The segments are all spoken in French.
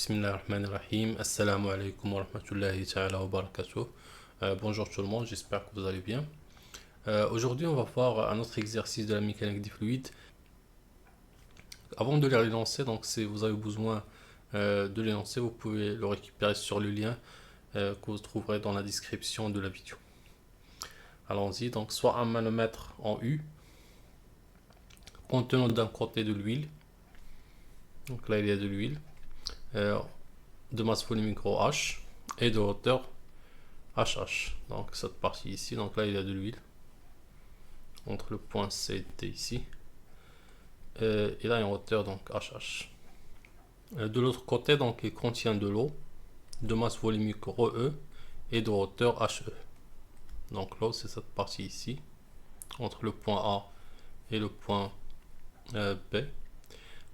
Bismillahirrahmanirrahim. Assalamu alaikum wa rahmatullahi ta'ala wa barakatuh. Bonjour tout le monde, j'espère que vous allez bien. Aujourd'hui, on va voir un autre exercice de la mécanique des fluides. Avant de les lancer, donc si vous avez besoin de les lancer, vous pouvez le récupérer sur le lien que vous trouverez dans la description de la vidéo. Allons-y, donc soit un manomètre en U contenant d'un côté de l'huile. Donc là, il y a de l'huile. De masse volumique H et de hauteur HH. Donc cette partie ici, donc là il y a de l'huile entre le point C et D ici. Et là il y a une hauteur donc HH. De l'autre côté, donc il contient de l'eau de masse volumique ρE et de hauteur HE. Donc l'eau c'est cette partie ici entre le point A et le point B.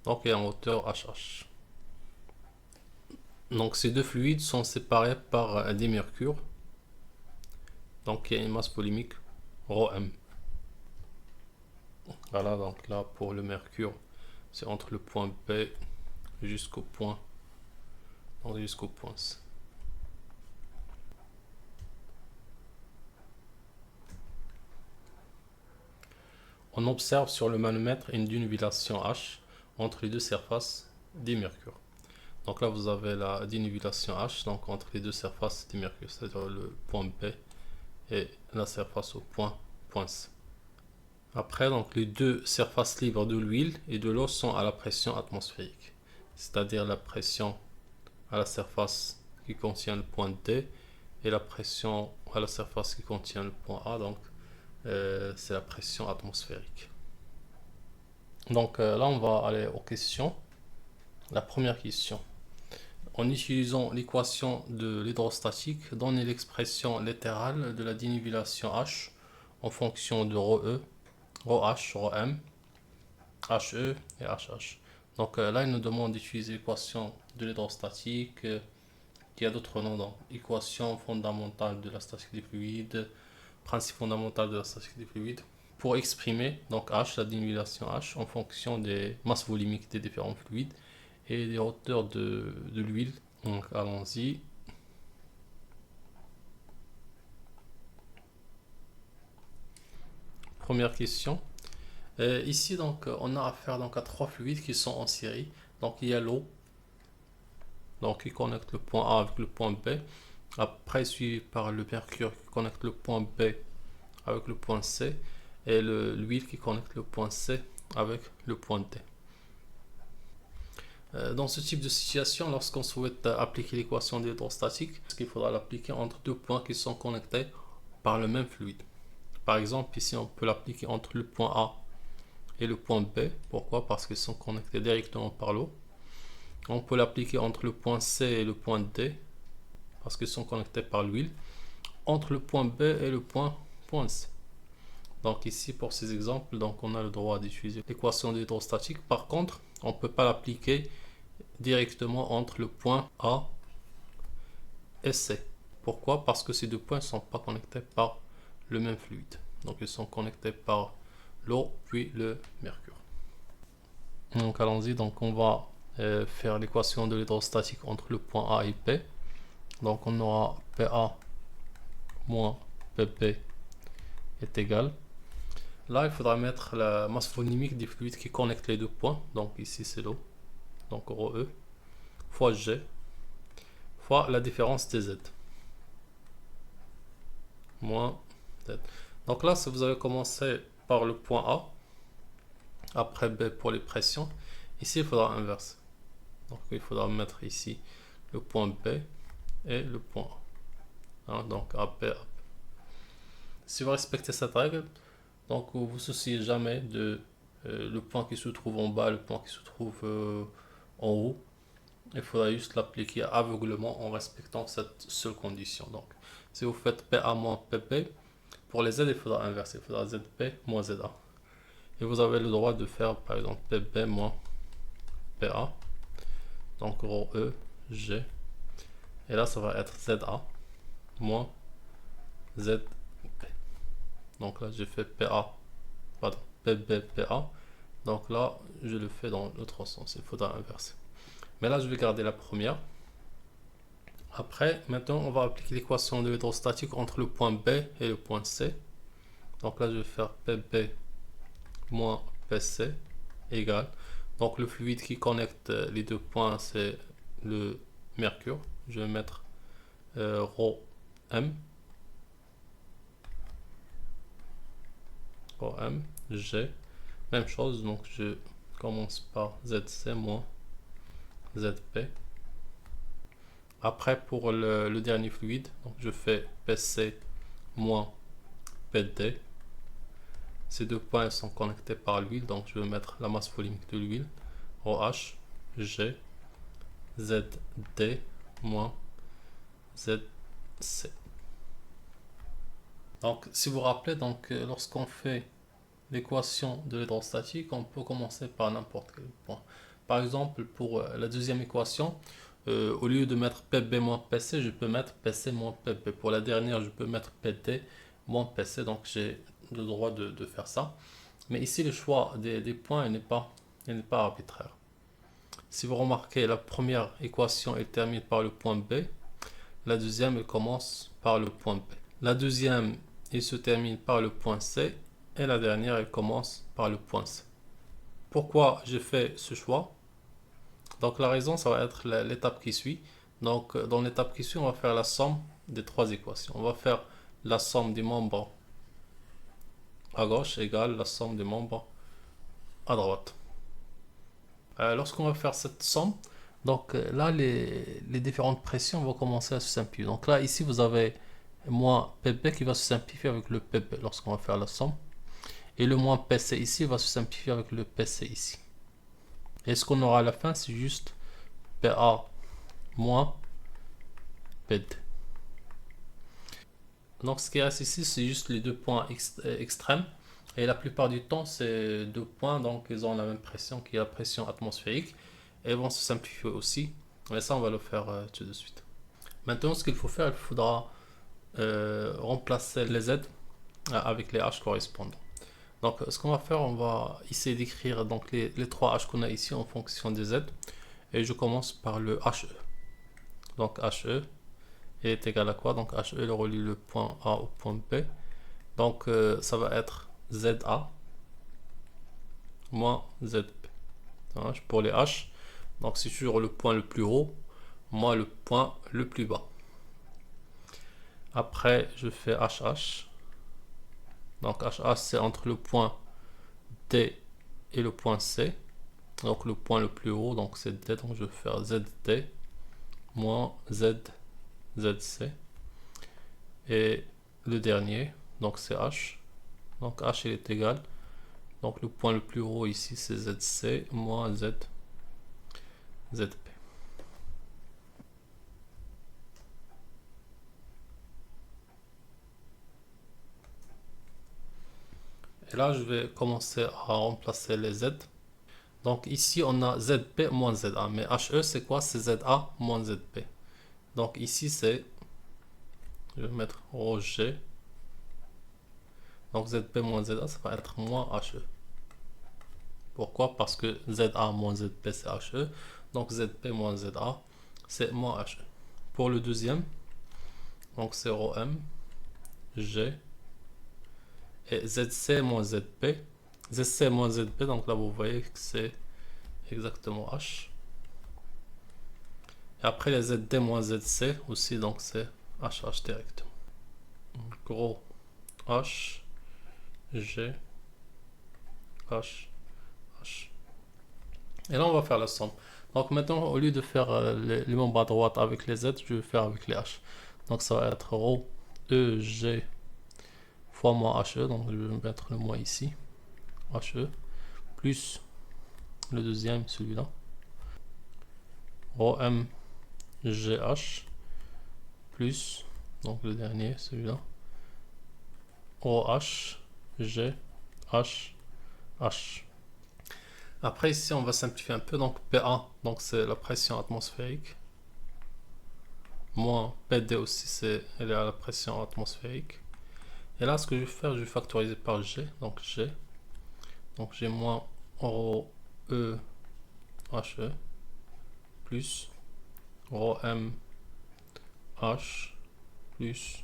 Donc il y a une hauteur HH. Donc ces deux fluides sont séparés par des mercures. Donc il y a une masse volumique ρm. Voilà, donc là pour le mercure, c'est entre le point B jusqu'au point C. On observe sur le manomètre une dénivellation H entre les deux surfaces des mercures. Donc là, vous avez la dénivellation H donc entre les deux surfaces des mercures, c'est-à-dire le point B et la surface au point C. Après, donc les deux surfaces libres de l'huile et de l'eau sont à la pression atmosphérique, c'est-à-dire la pression à la surface qui contient le point D et la pression à la surface qui contient le point A, donc c'est la pression atmosphérique. Donc là, on va aller aux questions. La première question. En utilisant l'équation de l'hydrostatique, donnez l'expression littérale de la dénivellation H en fonction de ρE, ρH, ρm, HE et HH. Donc là, il nous demande d'utiliser l'équation de l'hydrostatique, qui a d'autres noms, donc équation fondamentale de la statique des fluides, principe fondamental de la statique des fluides, pour exprimer donc H, la dénivellation H, en fonction des masses volumiques des différents fluides et des hauteurs de l'huile. Donc allons-y. Première question. Ici donc on a affaire donc à trois fluides qui sont en série. Donc il y a l'eau, donc qui connecte le point A avec le point B. Après suivi par le mercure qui connecte le point B avec le point C et l'huile qui connecte le point C avec le point D. Dans ce type de situation, lorsqu'on souhaite appliquer l'équation d'hydrostatique, il faudra l'appliquer entre deux points qui sont connectés par le même fluide. Par exemple, ici, on peut l'appliquer entre le point A et le point B. Pourquoi? Parce qu'ils sont connectés directement par l'eau. On peut l'appliquer entre le point C et le point D, parce qu'ils sont connectés par l'huile. Entre le point B et le point C. Donc ici, pour ces exemples, donc on a le droit d'utiliser l'équation d'hydrostatique. Par contre, on ne peut pas l'appliquer directement entre le point A et C. Pourquoi? Parce que ces deux points ne sont pas connectés par le même fluide. Donc ils sont connectés par l'eau puis le mercure. Donc allons-y, donc on va faire l'équation de l'hydrostatique entre le point A et P. Donc on aura PA moins PP est égal. Là, il faudra mettre la masse volumique des fluides qui connectent les deux points. Donc ici, c'est l'eau. Donc ρE fois G fois la différence des Z. Moins Z. Donc là, si vous avez commencé par le point A, après B pour les pressions, ici, il faudra inverser. Donc il faudra mettre ici le point B et le point A. Hein, donc AP, AP. Si vous respectez cette règle, donc vous vous souciez jamais de le point qui se trouve en bas, le point qui se trouve en haut. Il faudra juste l'appliquer aveuglément en respectant cette seule condition. Donc, si vous faites PA moins PP, pour les Z, il faudra inverser. Il faudra ZP moins ZA. Et vous avez le droit de faire, par exemple, PP moins PA. Donc, ρE, G. Et là, ça va être ZA moins ZP. Donc là, j'ai fait PA, pardon, PB, PA. Donc là, je le fais dans l'autre sens. Il faudra inverser. Mais là, je vais garder la première. Après, maintenant, on va appliquer l'équation de l'hydrostatique entre le point B et le point C. Donc là, je vais faire PB moins PC égale. Donc le fluide qui connecte les deux points, c'est le mercure. Je vais mettre rho M, G. Même chose, donc je commence par ZC moins ZP. Après, pour le dernier fluide, donc je fais PC moins PD. Ces deux points sont connectés par l'huile, donc je vais mettre la masse volumique de l'huile, OH, G, ZD moins ZC. Donc, si vous vous rappelez, lorsqu'on fait l'équation de l'hydrostatique, on peut commencer par n'importe quel point. Par exemple, pour la deuxième équation, au lieu de mettre PB moins PC, je peux mettre PC moins PB. Pour la dernière, je peux mettre PT moins PC, donc j'ai le droit de faire ça. Mais ici, le choix des points n'est pas arbitraire. Si vous remarquez, la première équation, elle termine par le point B. La deuxième, elle commence par le point B. La deuxième, elle se termine par le point C. Et la dernière, elle commence par le point C. Pourquoi j'ai fait ce choix? Donc la raison, ça va être l'étape qui suit. Donc dans l'étape qui suit, on va faire la somme des trois équations. On va faire la somme des membres à gauche égale la somme des membres à droite. Lorsqu'on va faire cette somme, donc là, les différentes pressions vont commencer à se simplifier. Donc là, ici, vous avez moins PB qui va se simplifier avec le PB lorsqu'on va faire la somme. Et le moins PC ici va se simplifier avec le PC ici. Et ce qu'on aura à la fin, c'est juste PA moins PD. Donc ce qui reste ici, c'est juste les deux points extrêmes. Et la plupart du temps, ces deux points, donc ils ont la même pression qui est la pression atmosphérique. Et vont se simplifier aussi. Mais ça, on va le faire tout de suite. Maintenant, ce qu'il faut faire, il faudra remplacer les Z avec les H correspondants. Donc ce qu'on va faire, on va essayer d'écrire donc les trois H qu'on a ici en fonction des Z. Et je commence par le HE. Donc HE est égal à quoi? Donc HE il relie le point A au point B. Donc ça va être ZA moins ZP. Pour les H, donc c'est toujours le point le plus haut moins le point le plus bas. Après je fais HH. Donc HH c'est entre le point D et le point C. Donc le point le plus haut, donc c'est D, donc je vais faire ZD moins ZC. Et le dernier, donc c'est H. Donc H il est égal. Donc le point le plus haut ici c'est ZC moins ZP. Et là je vais commencer à remplacer les Z. Donc ici on a ZP moins ZA. Mais HE c'est quoi? C'est ZA moins ZP. Donc ici c'est, je vais mettre ρG. Donc ZP moins ZA ça va être moins HE. Pourquoi? Parce que ZA moins ZP c'est HE. Donc ZP moins ZA c'est moins HE. Pour le deuxième, donc c'est ρM, G. Et ZC moins ZP. ZC moins ZP, donc là vous voyez que c'est exactement H. Et après les ZD moins ZC aussi, donc c'est HH directement. Gros H, G, H, H. Et là on va faire la somme. Donc maintenant au lieu de faire les membres à droite avec les Z, je vais faire avec les H. Donc ça va être ρ, E, G fois moins HE, donc je vais mettre le moins ici, HE, plus le deuxième, celui-là, ρM, GH, plus, donc le dernier, celui-là, OH, G, H, H. Après ici, on va simplifier un peu, donc PA, donc c'est la pression atmosphérique, moins PD aussi, elle est à la pression atmosphérique. Et là, ce que je vais faire, je vais factoriser par G, donc G. Donc j'ai moins ρ, E, HE, plus rho m h plus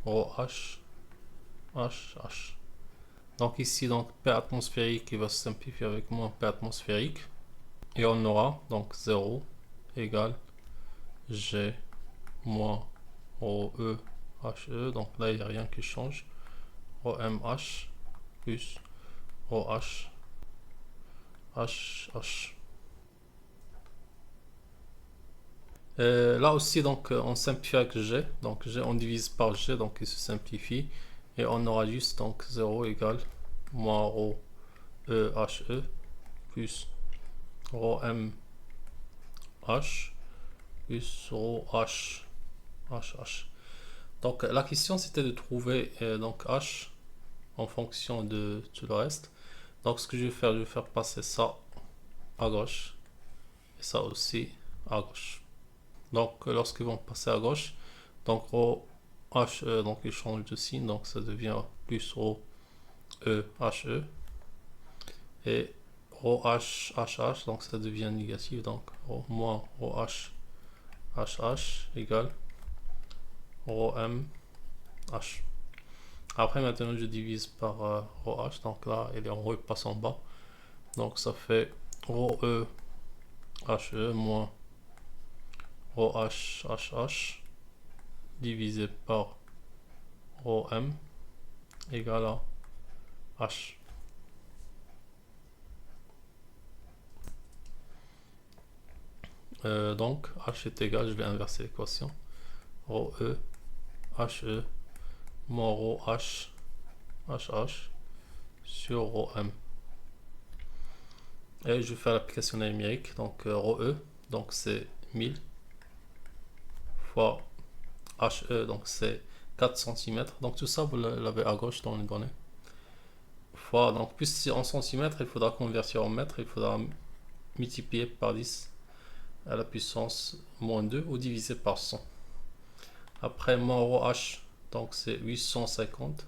rho h h. Donc ici, donc P atmosphérique qui va se simplifier avec moins P atmosphérique. Et on aura donc 0 égale G moins rho E H E. Donc là, il n'y a rien qui change. Rho M H plus rho H H H. Là aussi, donc on simplifie avec G. Donc G, on divise par G, donc il se simplifie. Et on aura juste donc 0 égale moins rho E H E plus rho M H plus rho H H H. Donc la question c'était de trouver donc H en fonction de tout le reste. Donc ce que je vais faire passer ça à gauche et ça aussi à gauche. Donc lorsqu'ils vont passer à gauche, donc rho H E, donc il change de signe, donc ça devient plus rho E H E et rho H H H, donc ça devient négatif, donc rho moins rho H H H égale rho M H. Après maintenant je divise par rho H, donc là il est en haut et passe en bas, donc ça fait rho E H E moins rho H H H divisé par rho M égale à H. Donc H est égal, je vais inverser l'équation, rho E H E moins rho H H H sur rho M. Et je vais faire l'application numérique, donc rho E, donc c'est 1000 fois HE, donc c'est 4 cm. Donc tout ça, vous l'avez à gauche dans les données. Fois, donc plus en centimètres, il faudra convertir en mètres, il faudra multiplier par 10 à la puissance moins 2 ou diviser par 100. Après, moins rho H, donc c'est 850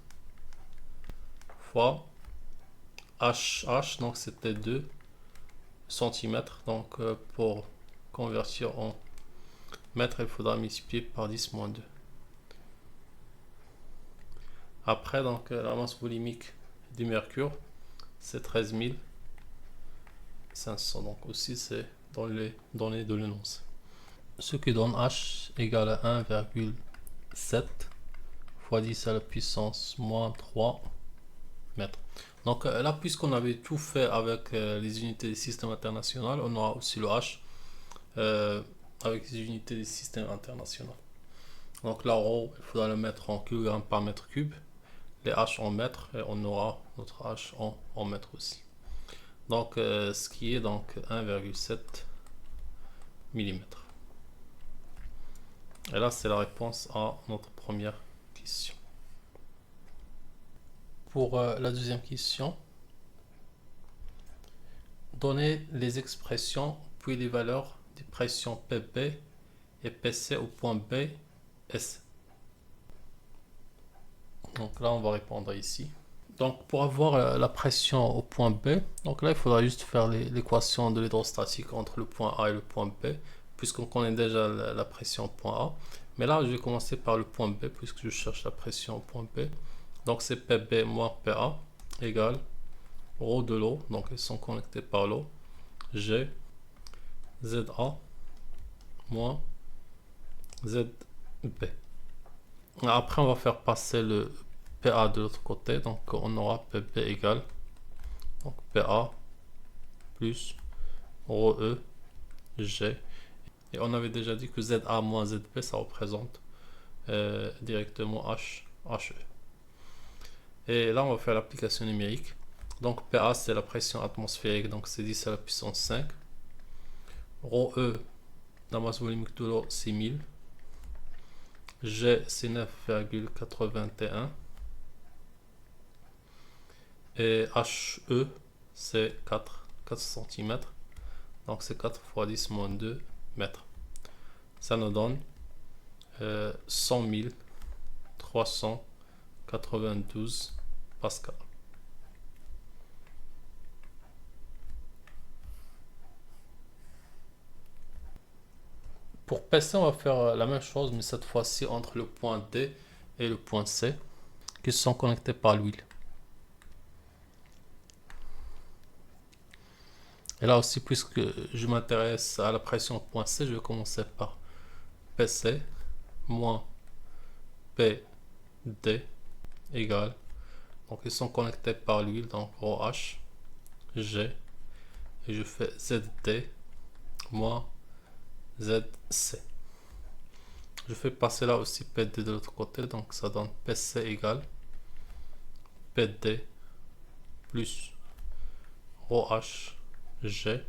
fois HH, donc c'était 2 cm. Donc pour convertir en mètres, il faudra multiplier par 10 moins 2. Après, donc la masse volumique du mercure, c'est 13 500. Donc aussi, c'est dans les données de l'énoncé. Ce qui donne H égale à 1,7 fois 10 à la puissance moins 3 mètres. Donc là, puisqu'on avait tout fait avec les unités des systèmes internationaux, on aura aussi le H avec les unités des systèmes internationaux. Donc là, rho, il faudra le mettre en kg par mètre cube, les H en mètres, et on aura notre H en mètres aussi. Donc ce qui est donc 1,7 mm. Et là, c'est la réponse à notre première question. Pour la deuxième question, donnez les expressions puis les valeurs des pressions PB et PC au point B et C. Donc là, on va répondre ici. Donc pour avoir la pression au point B, donc là, il faudra juste faire l'équation de l'hydrostatique entre le point A et le point B, puisqu'on connaît déjà la pression au point A. Mais là, je vais commencer par le point B, puisque je cherche la pression au point B. Donc c'est PB moins PA égale rho de l'eau, donc ils sont connectés par l'eau, G ZA moins ZB. Après, on va faire passer le PA de l'autre côté, donc on aura PB égale donc PA plus rho E G. Et on avait déjà dit que ZA moins ZB, ça représente directement HE. Et là, on va faire l'application numérique. Donc PA, c'est la pression atmosphérique, donc c'est 10 à la puissance 5. Rho E, la masse volumique de l'eau, c'est 1000. G, c'est 9,81. Et HE, c'est 4 cm. Donc c'est 4 fois 10 moins 2 mètres. Ça nous donne 100 392 pascal. Pour PC, on va faire la même chose, mais cette fois-ci entre le point D et le point C, qui sont connectés par l'huile. Et là aussi, puisque je m'intéresse à la pression point C, je vais commencer par PC moins PD égale. Donc ils sont connectés par l'huile, donc OH, G, et je fais ZD moins ZC. Je fais passer là aussi PD de l'autre côté, donc ça donne PC égale PD plus OH, G,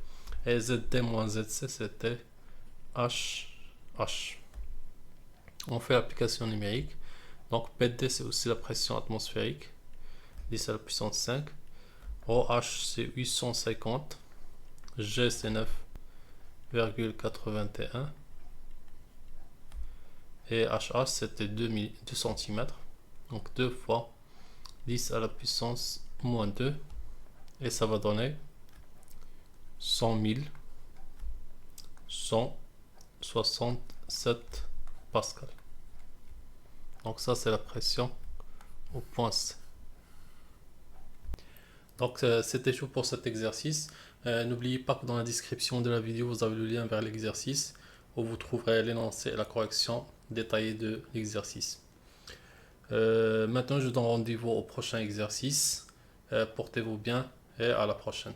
et ZD moins ZC c'était HH. On fait l'application numérique. Donc PD c'est aussi la pression atmosphérique, 10 à la puissance 5. OH c'est 850. G c'est 9,81. Et HH c'était 2 cm. Donc 2 fois 10 à la puissance moins 2. Et ça va donner 100 167 pascal. Donc ça c'est la pression au point C. Donc c'était tout pour cet exercice. N'oubliez pas que dans la description de la vidéo vous avez le lien vers l'exercice où vous trouverez l'énoncé et la correction détaillée de l'exercice. Maintenant je vous donne rendez-vous au prochain exercice. Portez-vous bien et à la prochaine.